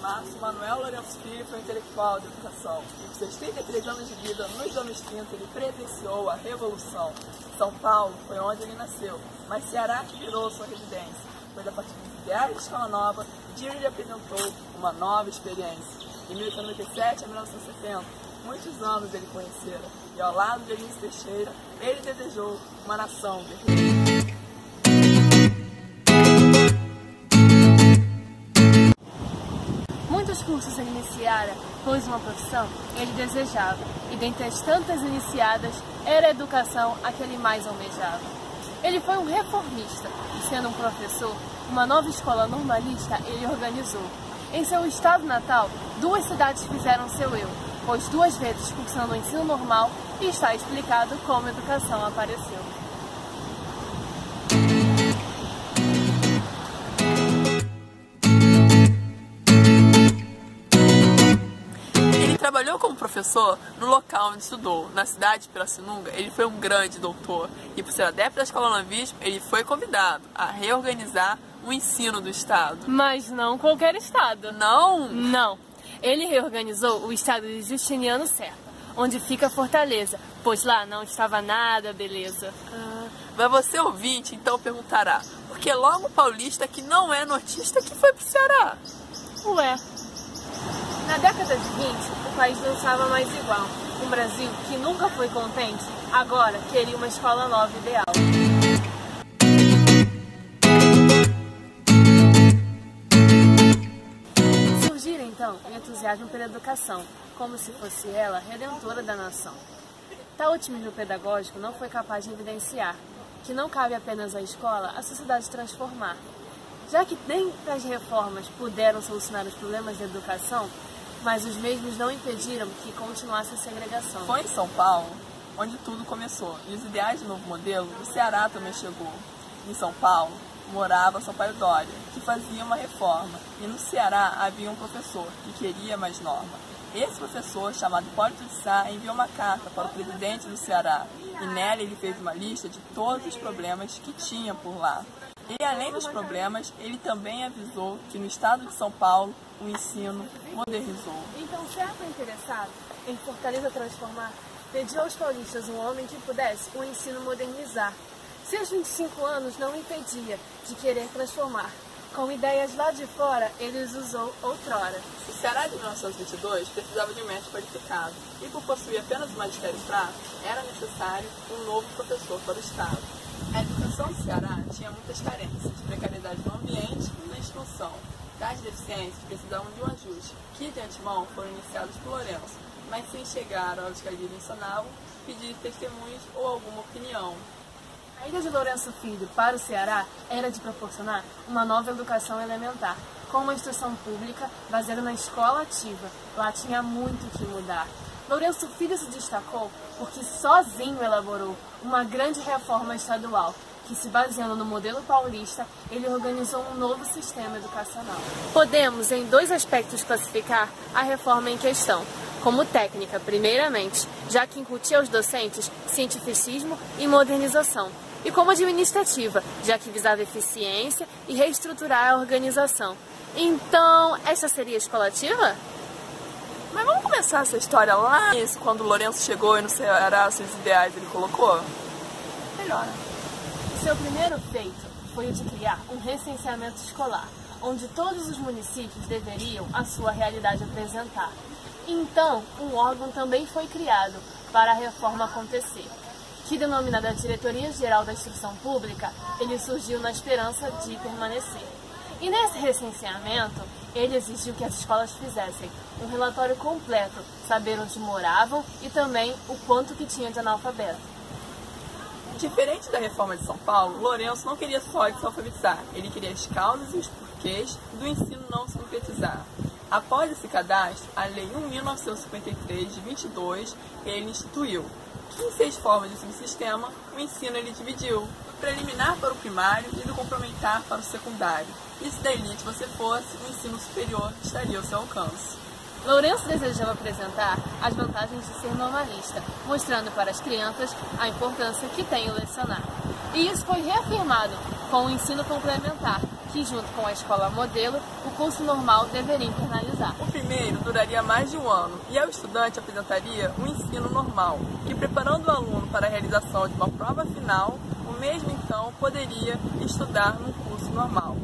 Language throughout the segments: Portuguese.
março, Manuel Lourenço Filho foi intelectual de educação e, com seus 33 anos de vida, nos anos 30, ele presenciou a Revolução. São Paulo foi onde ele nasceu, mas Ceará que virou sua residência, pois a partir dos ideais da Escola Nova, Dírio lhe apresentou uma nova experiência. Em 1897 a 1970, muitos anos ele conhecera, e ao lado de Eunice Teixeira, ele desejou uma nação guerreira. Muitos cursos ele iniciara, pois uma profissão ele desejava, e dentre as tantas iniciadas, era a educação a que ele mais almejava. Ele foi um reformista, e sendo um professor, uma nova escola normalista ele organizou. Em seu estado natal, 2 cidades fizeram seu eu, pois 2 vezes cursando o ensino normal, e está explicado como a educação apareceu. Trabalhou como professor no local onde estudou, na cidade de Pirassununga. Ele foi um grande doutor e, por ser adepto da escola novismo, ele foi convidado a reorganizar o ensino do estado. Mas não qualquer estado. Não? Não. Ele reorganizou o estado de Justiniano Serra, onde fica Fortaleza, pois lá não estava nada beleza. Mas você, ouvinte, então perguntará, por que logo o paulista que não é nortista que foi pro Ceará? Ué, na década de 20, o país não estava mais igual. Um Brasil que nunca foi contente, agora queria uma escola nova ideal. Surgira então o entusiasmo pela educação, como se fosse ela redentora da nação. Tal otimismo pedagógico não foi capaz de evidenciar que não cabe apenas à escola a sociedade transformar. Já que nem as reformas puderam solucionar os problemas da educação, mas os mesmos não impediram que continuasse a segregação. Foi em São Paulo onde tudo começou, e os ideais do novo modelo, o Ceará também chegou. Em São Paulo morava Sampaio Dória, que fazia uma reforma, e no Ceará havia um professor que queria mais norma. Esse professor, chamado Hipólito de Sá, enviou uma carta para o presidente do Ceará, e nela ele fez uma lista de todos os problemas que tinha por lá. E além dos problemas, ele também avisou que no estado de São Paulo o ensino modernizou. Então, certo interessado em Fortaleza transformar, pediu aos paulistas um homem que pudesse o ensino modernizar. Seus 25 anos não impedia de querer transformar. Com ideias lá de fora, ele os usou outrora. O Ceará de 1922 precisava de um mestre qualificado, e por possuir apenas o magistério fraco, era necessário um novo professor para o estado. A educação do Ceará tinha muitas carências, precariedade no ambiente e na instrução. Tais deficiências precisavam de um ajuste, que de antemão foram iniciados por Lourenço, mas sem chegar aos que ali mencionavam, pedir testemunhos ou alguma opinião. A ida de Lourenço Filho para o Ceará era de proporcionar uma nova educação elementar, com uma instrução pública baseada na escola ativa. Lá tinha muito que mudar. Lourenço Filho se destacou porque sozinho elaborou uma grande reforma estadual, que, se baseando no modelo paulista, ele organizou um novo sistema educacional. Podemos, em 2 aspectos, classificar a reforma em questão. Como técnica, primeiramente, já que incutia aos docentes cientificismo e modernização. E como administrativa, já que visava eficiência e reestruturar a organização. Então, essa seria a escola ativa? Mas vamos começar essa história lá, quando o Lourenço chegou e no Ceará seus ideais ele colocou? Melhor, né? Seu primeiro feito foi o de criar um recenseamento escolar, onde todos os municípios deveriam a sua realidade apresentar. Então, um órgão também foi criado para a reforma acontecer, que, denominada Diretoria Geral da Instrução Pública, ele surgiu na esperança de permanecer. E nesse recenseamento, ele exigiu que as escolas fizessem um relatório completo, saber onde moravam e também o quanto que tinha de analfabeto. Diferente da reforma de São Paulo, Lourenço não queria só desalfabetizar, ele queria as causas e os porquês do ensino não se concretizar. Após esse cadastro, a Lei 1.953, de 22, ele instituiu que em 6 formas de subsistema, o ensino ele dividiu, do preliminar para o primário e do complementar para o secundário. E se da elite você fosse, o ensino superior estaria ao seu alcance. Lourenço desejava apresentar as vantagens de ser normalista, mostrando para as crianças a importância que tem o lecionar. E isso foi reafirmado com o ensino complementar, que junto com a escola modelo, o curso normal deveria internalizar. O primeiro duraria mais de um ano e ao estudante apresentaria um ensino normal, que preparando o aluno para a realização de uma prova final, o mesmo então poderia estudar num curso normal.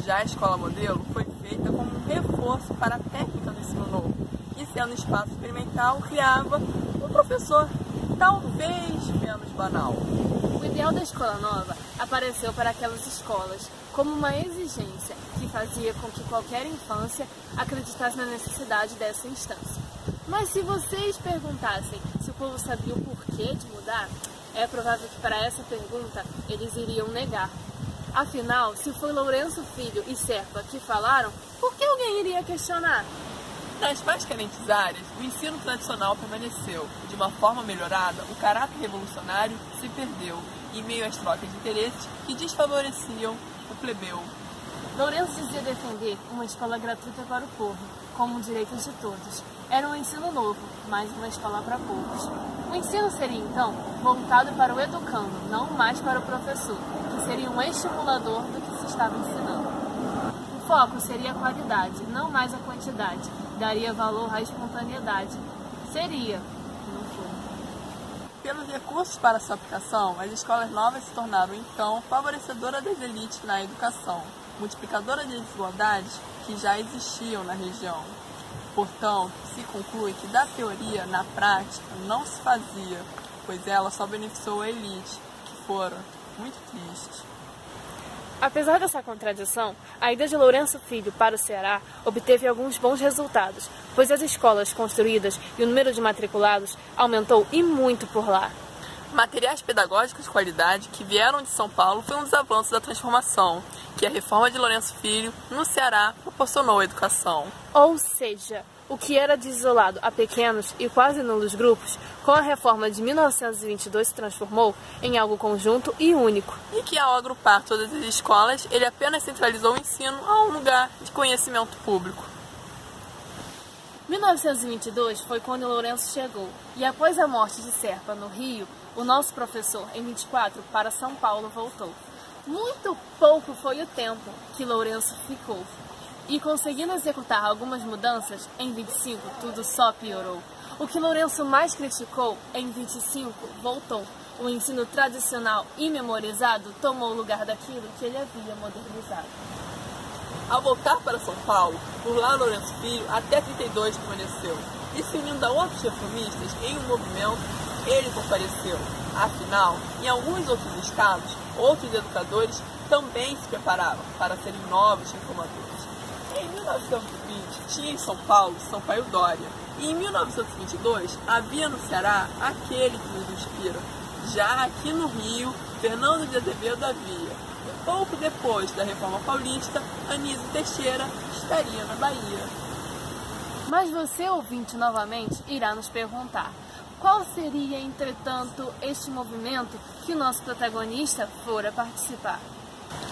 Já a escola modelo foi feita como um reforço para a técnica do ensino novo, que sendo espaço experimental criava um professor talvez menos banal. O ideal da escola nova apareceu para aquelas escolas como uma exigência que fazia com que qualquer infância acreditasse na necessidade dessa instância. Mas se vocês perguntassem se o povo sabia o porquê de mudar, é provável que para essa pergunta eles iriam negar. Afinal, se foi Lourenço Filho e Serpa que falaram, por que alguém iria questionar? Nas mais carentes áreas, o ensino tradicional permaneceu. De uma forma melhorada, o caráter revolucionário se perdeu, em meio às trocas de interesses que desfavoreciam o plebeu. Lourenço dizia defender uma escola gratuita para o povo, como direitos de todos. Era um ensino novo, mas uma escola para poucos. O ensino seria, então, voltado para o educando, não mais para o professor, que seria um estimulador do que se estava ensinando. O foco seria a qualidade, não mais a quantidade. Daria valor à espontaneidade. Seria, não foi. Pelos recursos para sua aplicação, as escolas novas se tornaram, então, favorecedoras das elites na educação, multiplicadoras de desigualdades que já existiam na região. Portanto, se conclui que da teoria, na prática, não se fazia, pois ela só beneficiou a elite, que fora muito triste. Apesar dessa contradição, a ida de Lourenço Filho para o Ceará obteve alguns bons resultados, pois as escolas construídas e o número de matriculados aumentou e muito por lá. Materiais pedagógicos de qualidade que vieram de São Paulo foi um dos avanços da transformação, que a reforma de Lourenço Filho no Ceará proporcionou à educação. Ou seja, o que era desolado a pequenos e quase nulos grupos, com a reforma de 1922 se transformou em algo conjunto e único. E que ao agrupar todas as escolas, ele apenas centralizou o ensino a um lugar de conhecimento público. 1922 foi quando Lourenço chegou, e após a morte de Serpa no Rio, o nosso professor, em 24, para São Paulo voltou. Muito pouco foi o tempo que Lourenço ficou. E conseguindo executar algumas mudanças, em 25 tudo só piorou. O que Lourenço mais criticou, em 25 voltou. O ensino tradicional e memorizado tomou o lugar daquilo que ele havia modernizado. Ao voltar para São Paulo, por lá Lourenço Filho até 32 permaneceu. E se unindo a outros reformistas em um movimento, ele compareceu. Afinal, em alguns outros estados, outros educadores também se preparavam para serem novos reformadores. Em 1920, tinha em São Paulo Sampaio Dória, e em 1922 havia no Ceará aquele que nos inspira. Já aqui no Rio, Fernando de Azevedo havia. E pouco depois da Reforma Paulista, Anísio Teixeira estaria na Bahia. Mas você, ouvinte, novamente, irá nos perguntar: qual seria, entretanto, este movimento que o nosso protagonista fora participar?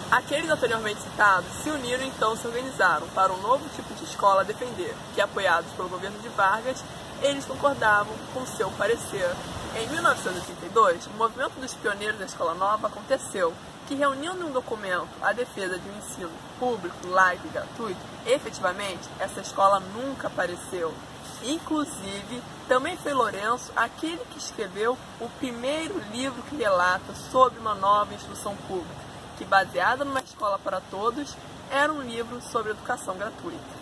Aqueles anteriormente citados se uniram e então se organizaram para um novo tipo de escola a defender, que, apoiados pelo governo de Vargas, eles concordavam com seu parecer. Em 1932, o movimento dos pioneiros da Escola Nova aconteceu, que reunindo em um documento a defesa de um ensino público, laico e gratuito, efetivamente, essa escola nunca apareceu. Inclusive, também foi Lourenço aquele que escreveu o primeiro livro que relata sobre uma nova instrução pública, que, baseada numa escola para todos, era um livro sobre educação gratuita.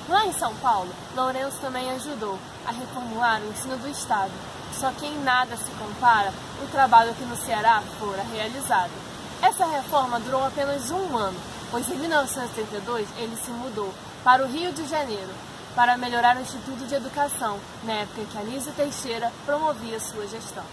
Lá em São Paulo, Lourenço também ajudou a reformular o ensino do Estado, só que em nada se compara o trabalho que no Ceará fora realizado. Essa reforma durou apenas um ano, pois em 1932 ele se mudou para o Rio de Janeiro, para melhorar o Instituto de Educação, na época em que Anísio Teixeira promovia sua gestão.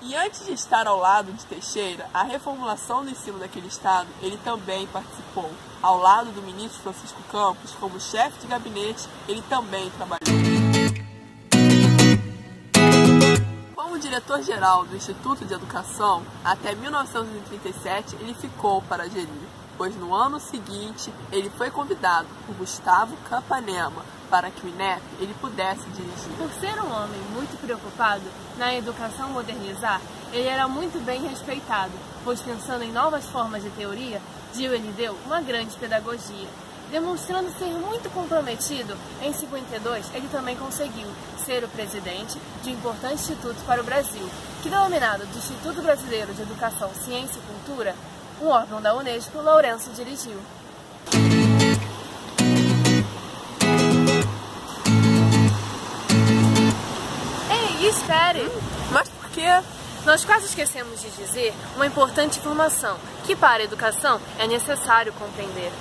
E antes de estar ao lado de Teixeira, a reformulação do ensino daquele estado, ele também participou. Ao lado do ministro Francisco Campos, como chefe de gabinete, ele também trabalhou. diretor-geral do Instituto de Educação, até 1937 ele ficou para gerir, pois no ano seguinte ele foi convidado por Gustavo Capanema para que o INEP ele pudesse dirigir. Por ser um homem muito preocupado na educação modernizar, ele era muito bem respeitado, pois pensando em novas formas de teoria, ele deu uma grande pedagogia. Demonstrando ser muito comprometido, em 52 ele também conseguiu ser o presidente de um importante instituto para o Brasil, que denominado de Instituto Brasileiro de Educação, Ciência e Cultura, um órgão da Unesco, Lourenço dirigiu. Ei, espere! Mas por quê? Nós quase esquecemos de dizer uma importante informação, que para a educação é necessário compreender.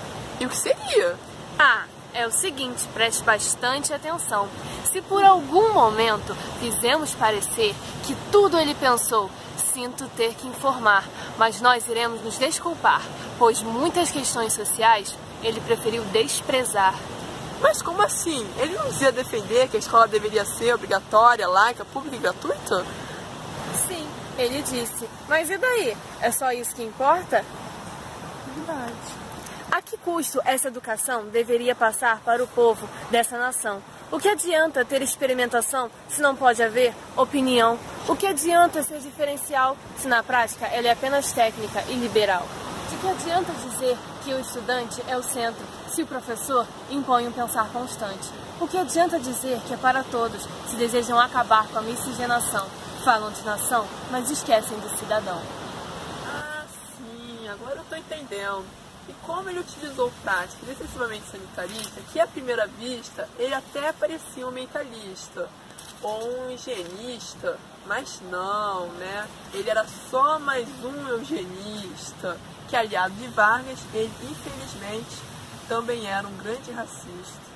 E o que seria? É o seguinte, preste bastante atenção. Se por algum momento fizemos parecer que tudo ele pensou, sinto ter que informar, mas nós iremos nos desculpar, pois muitas questões sociais ele preferiu desprezar. Mas como assim? Ele não ia defender que a escola deveria ser obrigatória, laica, pública e gratuita? Sim, ele disse. Mas e daí? É só isso que importa? Verdade. A que custo essa educação deveria passar para o povo dessa nação? O que adianta ter experimentação se não pode haver opinião? O que adianta ser diferencial se na prática ela é apenas técnica e liberal? De que adianta dizer que o estudante é o centro se o professor impõe um pensar constante? O que adianta dizer que é para todos se desejam acabar com a miscigenação? Falam de nação, mas esquecem do cidadão. Ah, sim, agora eu estou entendendo. E como ele utilizou práticas excessivamente sanitaristas, que à primeira vista ele até parecia um mentalista ou um higienista, mas não, né? Ele era só mais um eugenista, que aliado de Vargas, ele infelizmente também era um grande racista.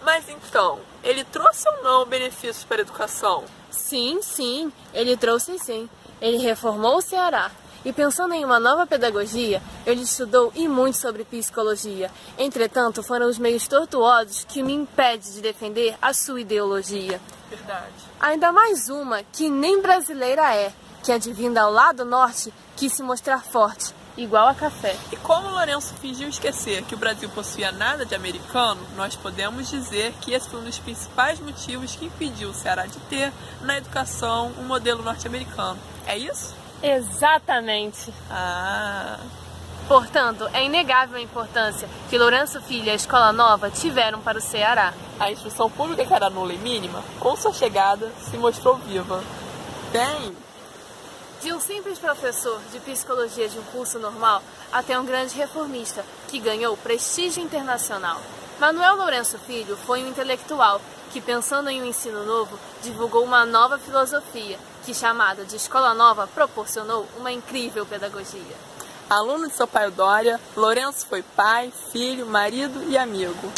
Mas então, ele trouxe ou não benefícios para a educação? Sim, ele trouxe sim. Ele reformou o Ceará. E pensando em uma nova pedagogia, ele estudou e muito sobre psicologia. Entretanto, foram os meios tortuosos que me impedem de defender a sua ideologia. Verdade. Ainda mais uma que nem brasileira é, que advinda ao lado norte, quis se mostrar forte, igual a café. E como Lourenço fingiu esquecer que o Brasil possuía nada de americano, nós podemos dizer que esse foi um dos principais motivos que impediu o Ceará de ter, na educação, um modelo norte-americano. É isso? Exatamente. Portanto, é inegável a importância que Lourenço Filho e a Escola Nova tiveram para o Ceará. A instrução pública, que era nula e mínima, com sua chegada, se mostrou viva. De um simples professor de psicologia de um curso normal até um grande reformista que ganhou prestígio internacional. Manuel Lourenço Filho foi um intelectual que, pensando em um ensino novo, divulgou uma nova filosofia que, chamada de Escola Nova, proporcionou uma incrível pedagogia. Aluno de seu pai Eudória, Lourenço foi pai, filho, marido e amigo.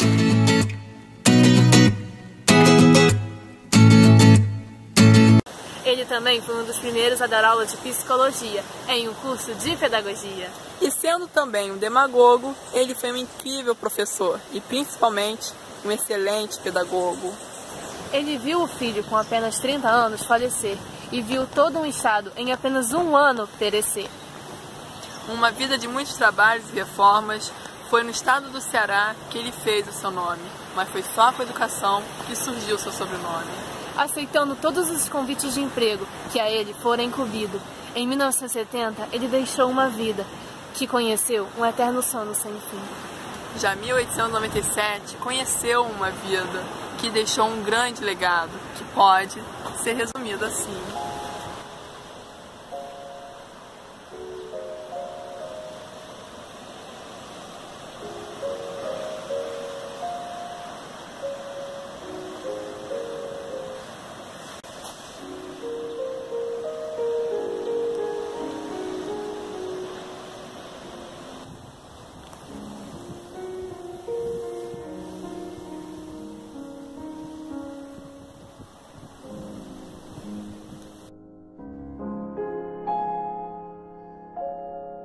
Ele também foi um dos primeiros a dar aula de psicologia em um curso de pedagogia. E sendo também um demagogo, ele foi um incrível professor e principalmente um excelente pedagogo. Ele viu o filho com apenas 30 anos falecer e viu todo um estado em apenas um ano perecer. Uma vida de muitos trabalhos e reformas, foi no estado do Ceará que ele fez o seu nome, mas foi só com a educação que surgiu o seu sobrenome. Aceitando todos os convites de emprego que a ele fora incumbido, em 1970 ele deixou uma vida que conheceu um eterno sono sem fim. Já em 1897 conheceu uma vida que deixou um grande legado, que pode ser resumido assim.